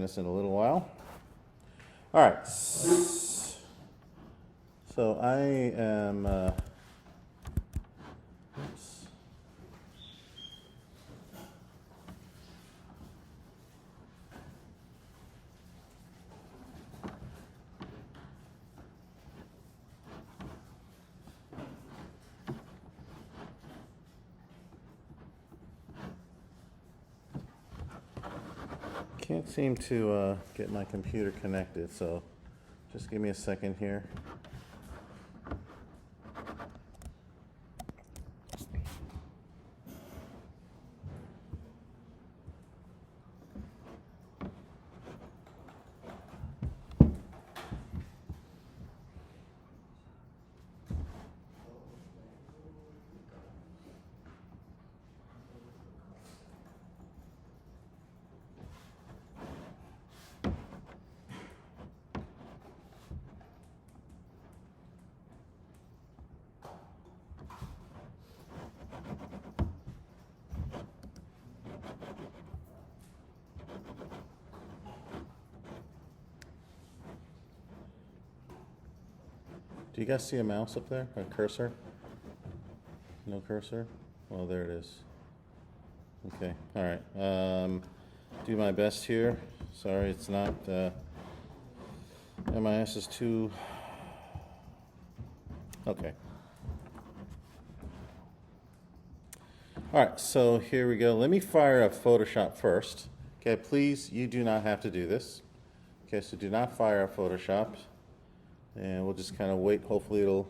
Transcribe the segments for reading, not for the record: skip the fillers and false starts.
this in a little while. All right. So I am. Oops. Can't seem to get my computer connected, so just give me a second here. Do you guys see a mouse up there? A cursor? No cursor? Oh, there it is. Okay, all right. Do my best here. Sorry, it's not. MIS is too. Okay. All right, so here we go. Let me fire up Photoshop first. Okay, please, you do not have to do this. Okay, so do not fire up Photoshop. And we'll just kind of wait. Hopefully it'll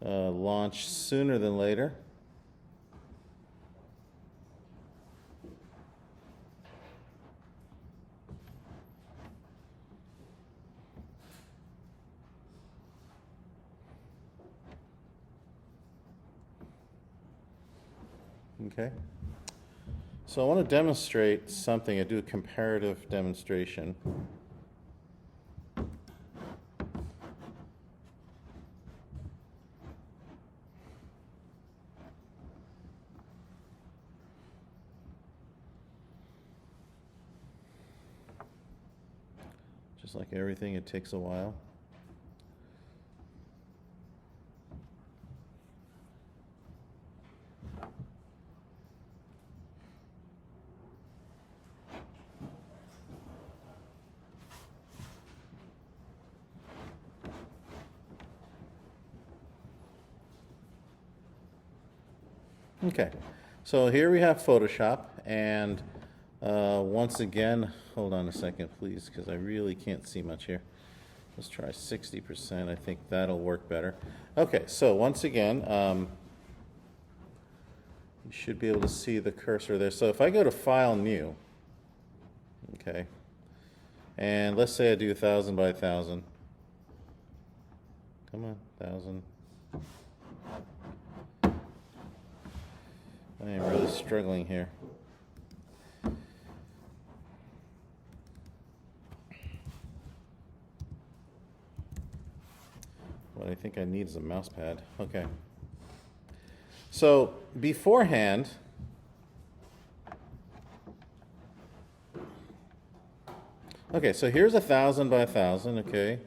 launch sooner than later. Okay. So I want to demonstrate something. I do a comparative demonstration. Just like everything, it takes a while. Okay, so here we have Photoshop, and once again, hold on a second, please, because I really can't see much here. Let's try 60%. I think that'll work better. Okay, so once again, you should be able to see the cursor there. So if I go to File, New, okay, and let's say I do 1,000 by 1,000. Come on, 1,000. I am really struggling here. What I think I need is a mouse pad. Okay. So beforehand, okay, so here's 1,000 by 1,000, okay.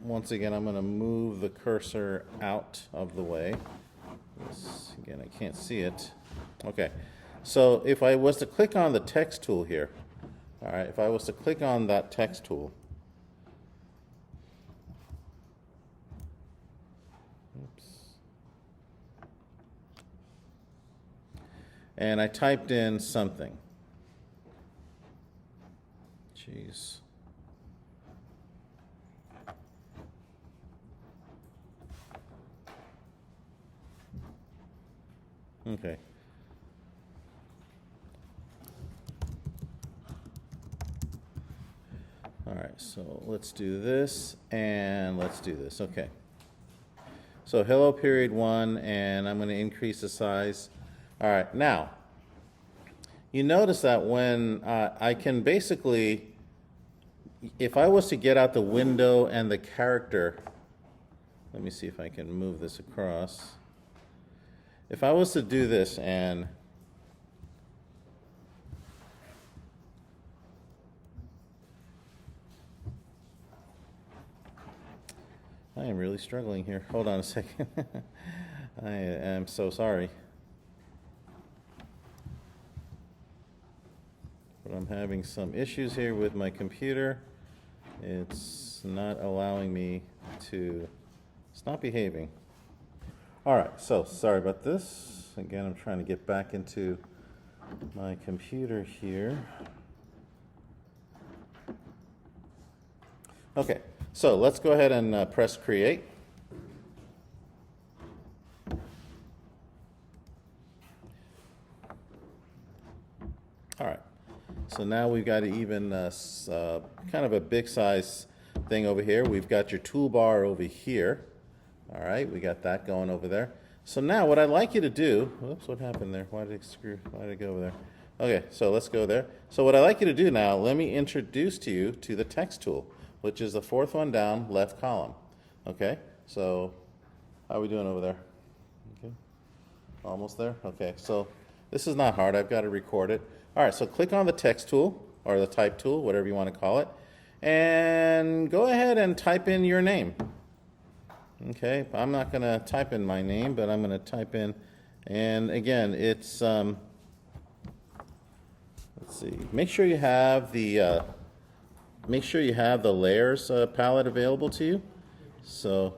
Once again, I'm going to move the cursor out of the way. Again, I can't see it. Okay, so if I was to click on the text tool here, all right, if I was to click on that text tool, oops, and I typed in something. Jeez. Okay. All right, so let's do this, and let's do this. Okay. So hello period 1, and I'm going to increase the size. All right, now, you notice that when I can basically, if I was to get out the window and the character, let me see if I can move this across. If I was to do this and I am really struggling here. Hold on a second. I am so sorry. But I'm having some issues here with my computer. It's not allowing me to, it's not behaving. All right, so sorry about this. Again, I'm trying to get back into my computer here. Okay, so let's go ahead and press create. All right, so now we've got even kind of a big size thing over here. We've got your toolbar over here. All right, we got that going over there. So now what I'd like you to do, whoops, what happened there? Why did it go over there? Okay, so let's go there. So what I'd like you to do now, let me introduce to you to the text tool, which is the fourth one down, left column. Okay, so how are we doing over there? Okay, almost there? Okay, so this is not hard. I've got to record it. All right, so click on the text tool, or the type tool, whatever you want to call it, and go ahead and type in your name. Okay, I'm not going to type in my name, but I'm going to type in, and again, it's, let's see, make sure you have the layers palette available to you. So,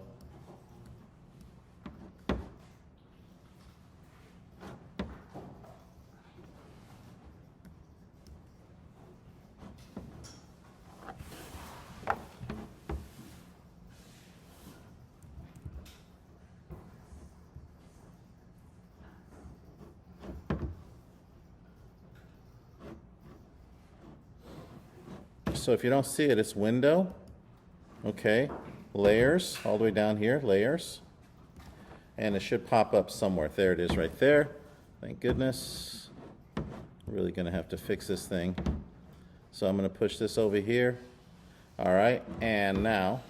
so if you don't see it, it's window, okay, layers, all the way down here, layers, and it should pop up somewhere. There it is right there. Thank goodness. Really gonna have to fix this thing. So I'm gonna push this over here. All right, and now,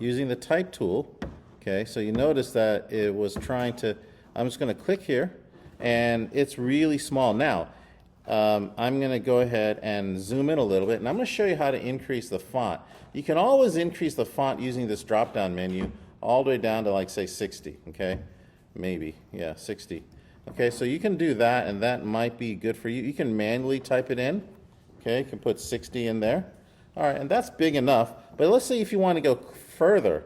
using the type tool, okay, so you notice that it was trying to, I'm just gonna click here, and it's really small. Now, I'm going to go ahead and zoom in a little bit, and I'm going to show you how to increase the font. You can always increase the font using this drop-down menu all the way down to, like, say 60, okay? Maybe, yeah, 60. Okay, so you can do that, and that might be good for you. You can manually type it in, okay? You can put 60 in there. All right, and that's big enough, but let's say if you want to go further,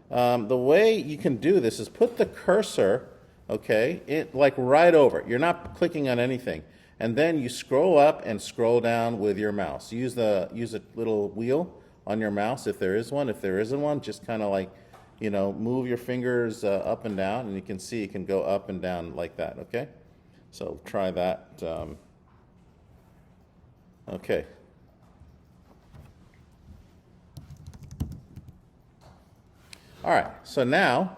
the way you can do this is put the cursor, okay, like right over it. You're not clicking on anything. And then you scroll up and scroll down with your mouse. Use a little wheel on your mouse if there is one. If there isn't one, just kind of like, you know, move your fingers up and down, and you can see it can go up and down like that, okay? So try that. Okay. All right, so now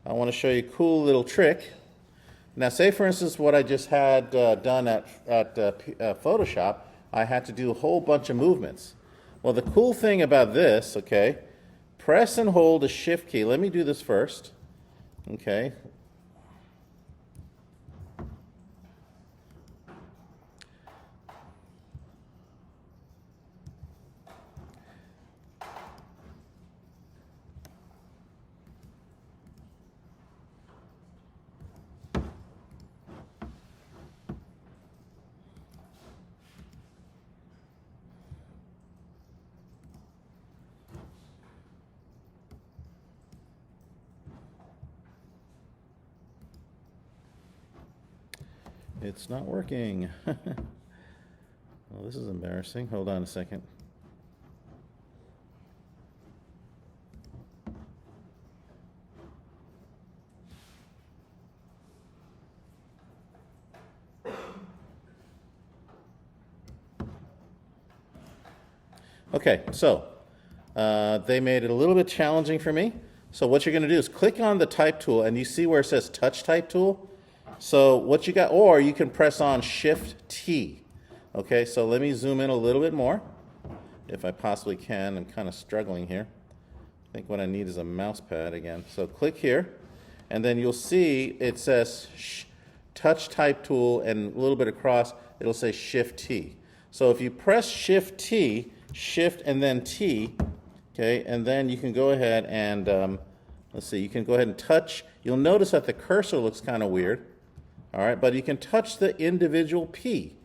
I want to show you a cool little trick. Now, say for instance what I just had done at Photoshop, I had to do a whole bunch of movements. Well, the cool thing about this, okay, press and hold the Shift key. Let me do this first, okay. It's not working. Well, this is embarrassing. Hold on a second. Okay, so they made it a little bit challenging for me. So what you're going to do is click on the type tool, and you see where it says touch type tool. So what you got, or you can press on Shift T. Okay, so let me zoom in a little bit more, if I possibly can. I'm kind of struggling here. I think what I need is a mouse pad again. So click here, and then you'll see it says touch type tool, and a little bit across, it'll say Shift T. So if you press Shift T, Shift and then T, Okay, and then you can go ahead and, let's see, you can go ahead and touch. You'll notice that the cursor looks kind of weird. All right, but you can touch the individual P.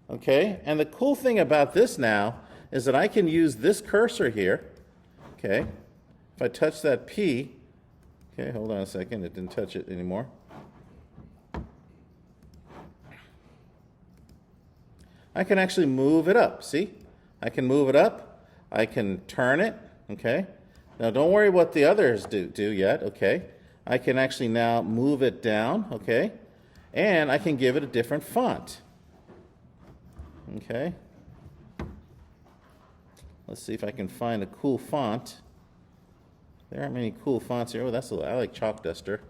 Okay, and the cool thing about this now is that I can use this cursor here. Okay, if I touch that P, okay, hold on a second, it didn't touch it anymore. I can actually move it up, see? I can move it up. I can turn it, okay? Now don't worry what the others do yet, okay? I can actually now move it down, okay? And I can give it a different font, okay? Let's see if I can find a cool font. There aren't many cool fonts here. Oh, I like Chalk Duster.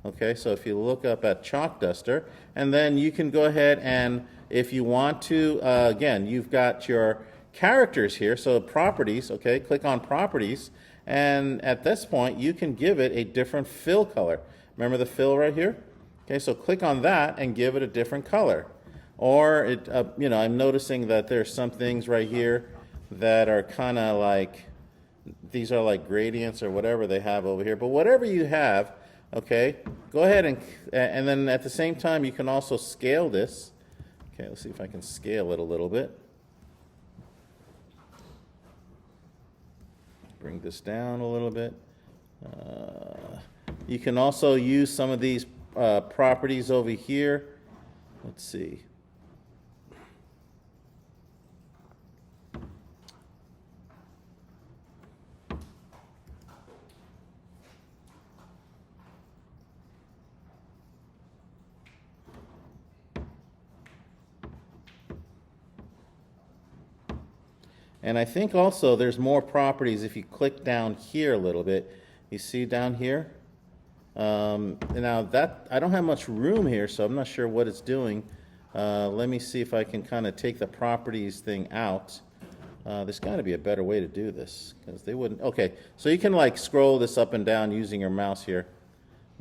Okay, so if you look up at Chalk Duster, and then you can go ahead and, if you want to, again, you've got your characters here, so properties, okay, click on properties, and at this point you can give it a different fill color. Remember the fill right here? Okay, so click on that and give it a different color. Or, you know, I'm noticing that there's some things right here that are kind of like, these are like gradients or whatever they have over here, but whatever you have, okay, go ahead and then at the same time you can also scale this. Okay, let's see if I can scale it a little bit. Bring this down a little bit. You can also use some of these properties over here. Let's see. And I think also there's more properties if you click down here a little bit. You see down here? Now that I don't have much room here, so I'm not sure what it's doing. Let me see if I can kind of take the properties thing out. There's got to be a better way to do this, because they wouldn't. Okay, so you can like scroll this up and down using your mouse here.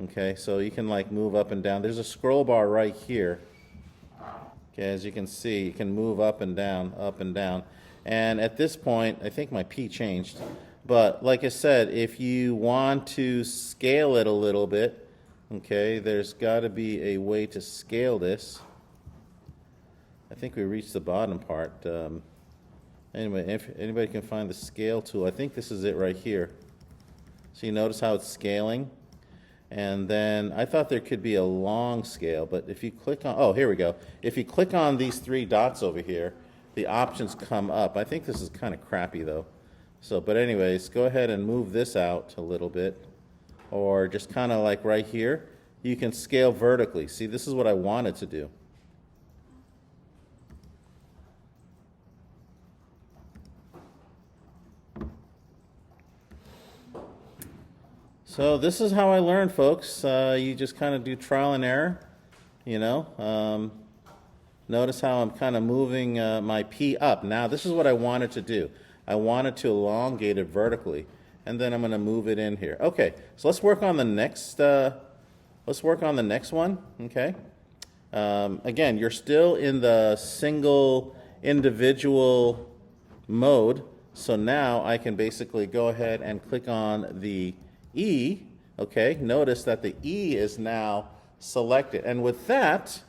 Okay, so you can like move up and down. There's a scroll bar right here. Okay, as you can see, you can move up and down, up and down. And at this point, I think my P changed. But like I said, if you want to scale it a little bit, okay, there's got to be a way to scale this. I think we reached the bottom part. Anyway, if anybody can find the scale tool, I think this is it right here. So you notice how it's scaling? And then I thought there could be a long scale, but if you click on, oh, here we go. If you click on these three dots over here, the options come up. I think this is kind of crappy though. So, but anyways, go ahead and move this out a little bit, or just kind of like right here, you can scale vertically. See, this is what I wanted to do. So this is how I learned, folks. You just kind of do trial and error, you know. Notice how I'm kind of moving my P up. Now this is what I wanted to do. I wanted to elongate it vertically, and then I'm going to move it in here. Okay, so let's work on the next. Let's work on the next one. Okay. Again, you're still in the single individual mode. So now I can basically go ahead and click on the E. Okay. Notice that the E is now selected, and with that,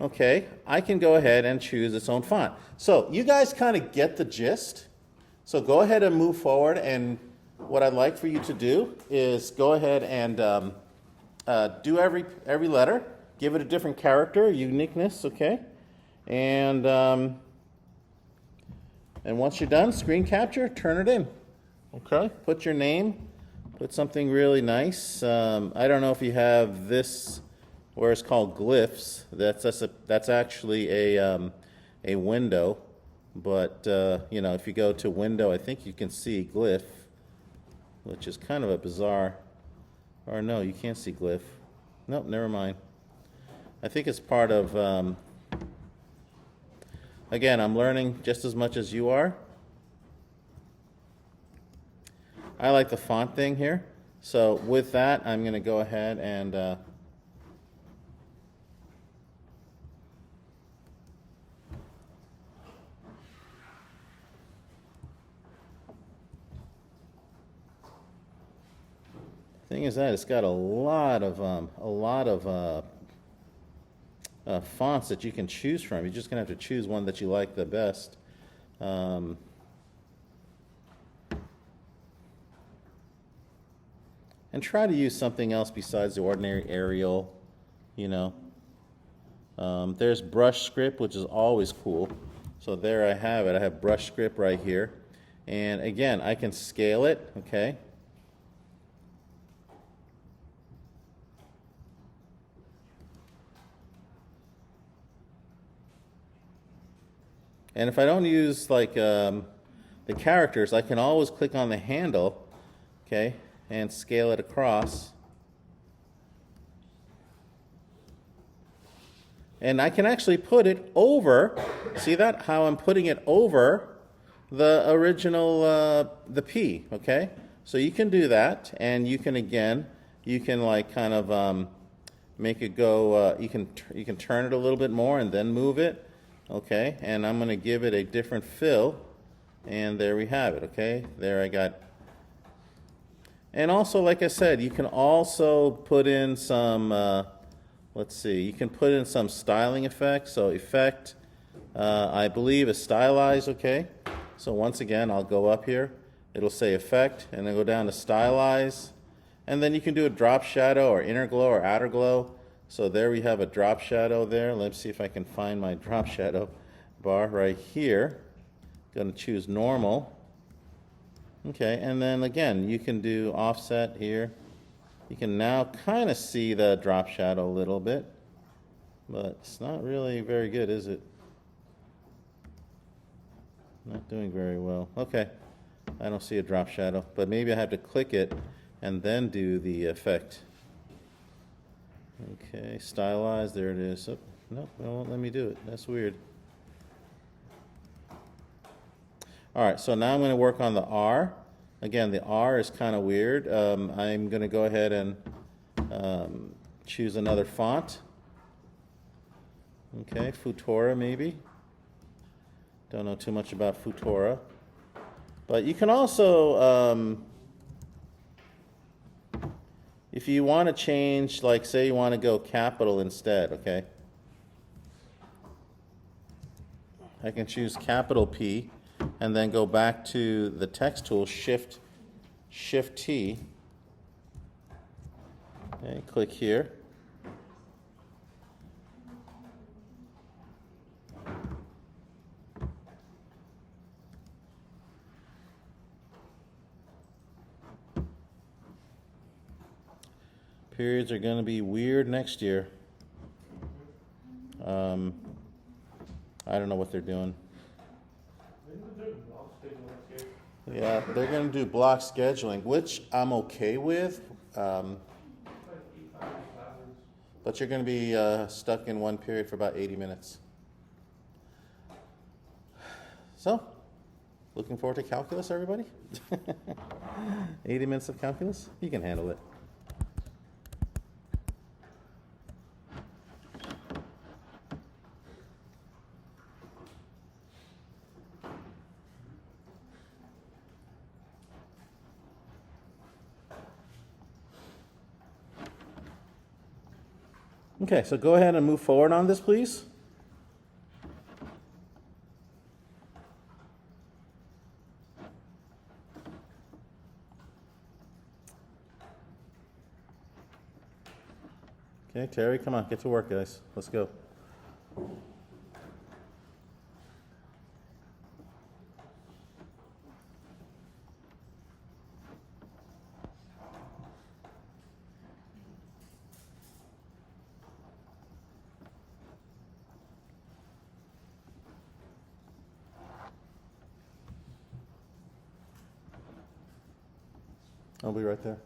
okay, I can go ahead and choose its own font. So you guys kind of get the gist. So go ahead and move forward, and what I'd like for you to do is go ahead and do every letter, give it a different character, uniqueness, okay? And once you're done, screen capture, turn it in, okay? Put your name, put something really nice. I don't know if you have this where it's called glyphs. That's actually a window, but you know, if you go to window, I think you can see glyph, which is kind of a bizarre. Or no, you can't see glyph. Nope, never mind. I think it's part of. Again, I'm learning just as much as you are. I like the font thing here. So with that, I'm going to go ahead and Thing is that it's got a lot of fonts that you can choose from. You're just gonna have to choose one that you like the best. And try to use something else besides the ordinary Arial, you know. There's brush script, which is always cool. So there I have it. I have brush script right here. And again, I can scale it, okay? And if I don't use like the characters, I can always click on the handle, okay, and scale it across. And I can actually put it over, see that, how I'm putting it over the original, the P, okay? So you can do that, and you can, again, you can like kind of make it go, you can turn it a little bit more and then move it, okay? And I'm gonna give it a different fill, and there we have it, okay? There I got. And also, like I said, you can also put in some, let's see, you can put in some styling effects. So effect, I believe is stylized, okay? So once again, I'll go up here. It'll say effect, and then go down to stylize. And then you can do a drop shadow or inner glow or outer glow. So there we have a drop shadow there. Let's see if I can find my drop shadow bar right here. Going to choose normal. Okay, and then again, you can do offset here. You can now kind of see the drop shadow a little bit, but it's not really very good, is it? Not doing very well. Okay, I don't see a drop shadow, but maybe I have to click it and then do the effect. Okay, stylize, there it is. Oh, nope, it won't let me do it. That's weird. All right, so now I'm going to work on the R. Again, the R is kind of weird. I'm going to go ahead and choose another font. Okay, Futura maybe. Don't know too much about Futura. But you can also, if you want to change, like say you want to go capital instead, okay? I can choose capital P. And then go back to the text tool, Shift T. Okay, click here. Periods are going to be weird next year. I don't know what they're doing. Yeah, they're going to do block scheduling, which I'm okay with. But you're going to be stuck in one period for about 80 minutes. So, looking forward to calculus, everybody? 80 minutes of calculus? You can handle it. Okay, so go ahead and move forward on this, please. Okay, Terry, come on, get to work, guys. Let's go. I'll be right there.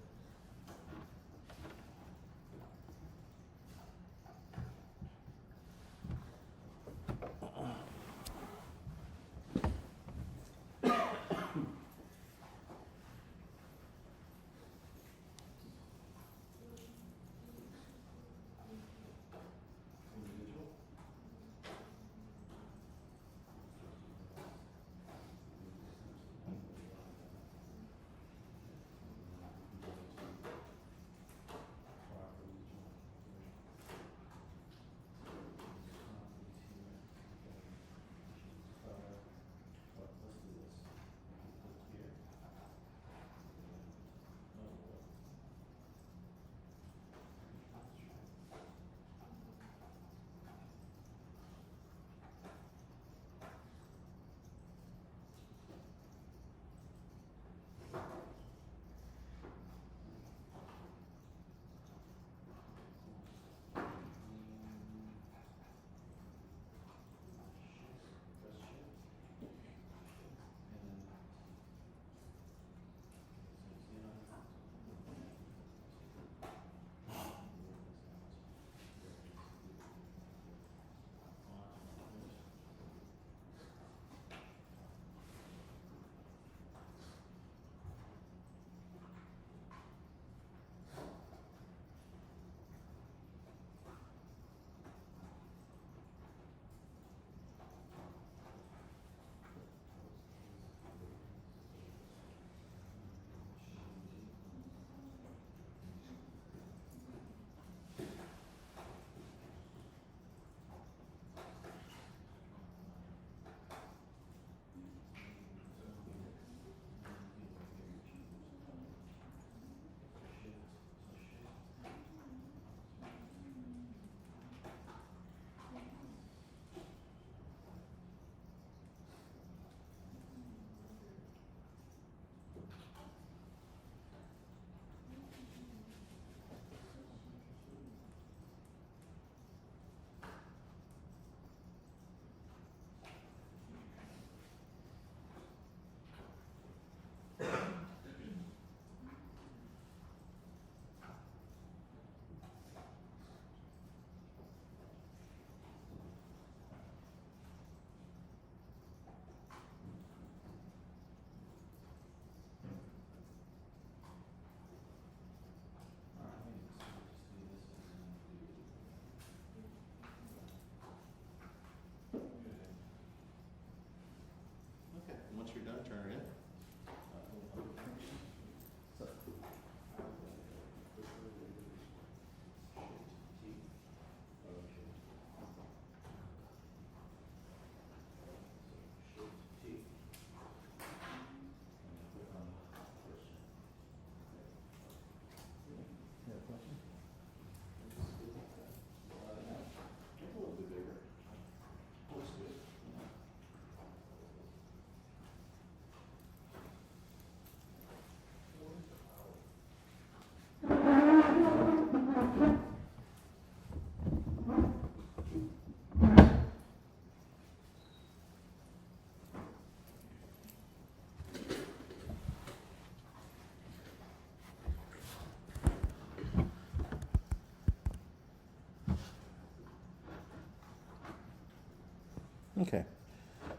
Okay.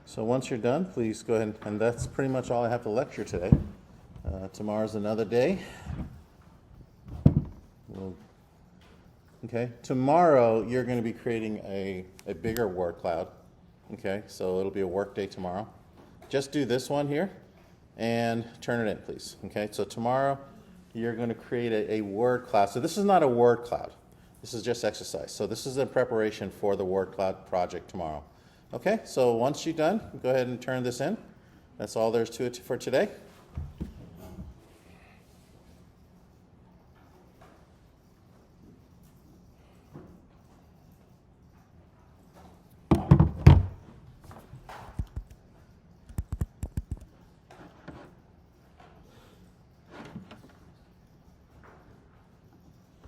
So once you're done, please go ahead, and that's pretty much all I have to lecture today. Tomorrow's another day. Okay, tomorrow you're going to be creating a bigger word cloud. Okay, so it'll be a work day tomorrow. Just do this one here and turn it in, please. Okay, so tomorrow you're going to create a word cloud. So this is not a word cloud. This is just exercise. So this is in preparation for the word cloud project tomorrow. Okay, so once you're done, go ahead and turn this in. That's all there's to it for today.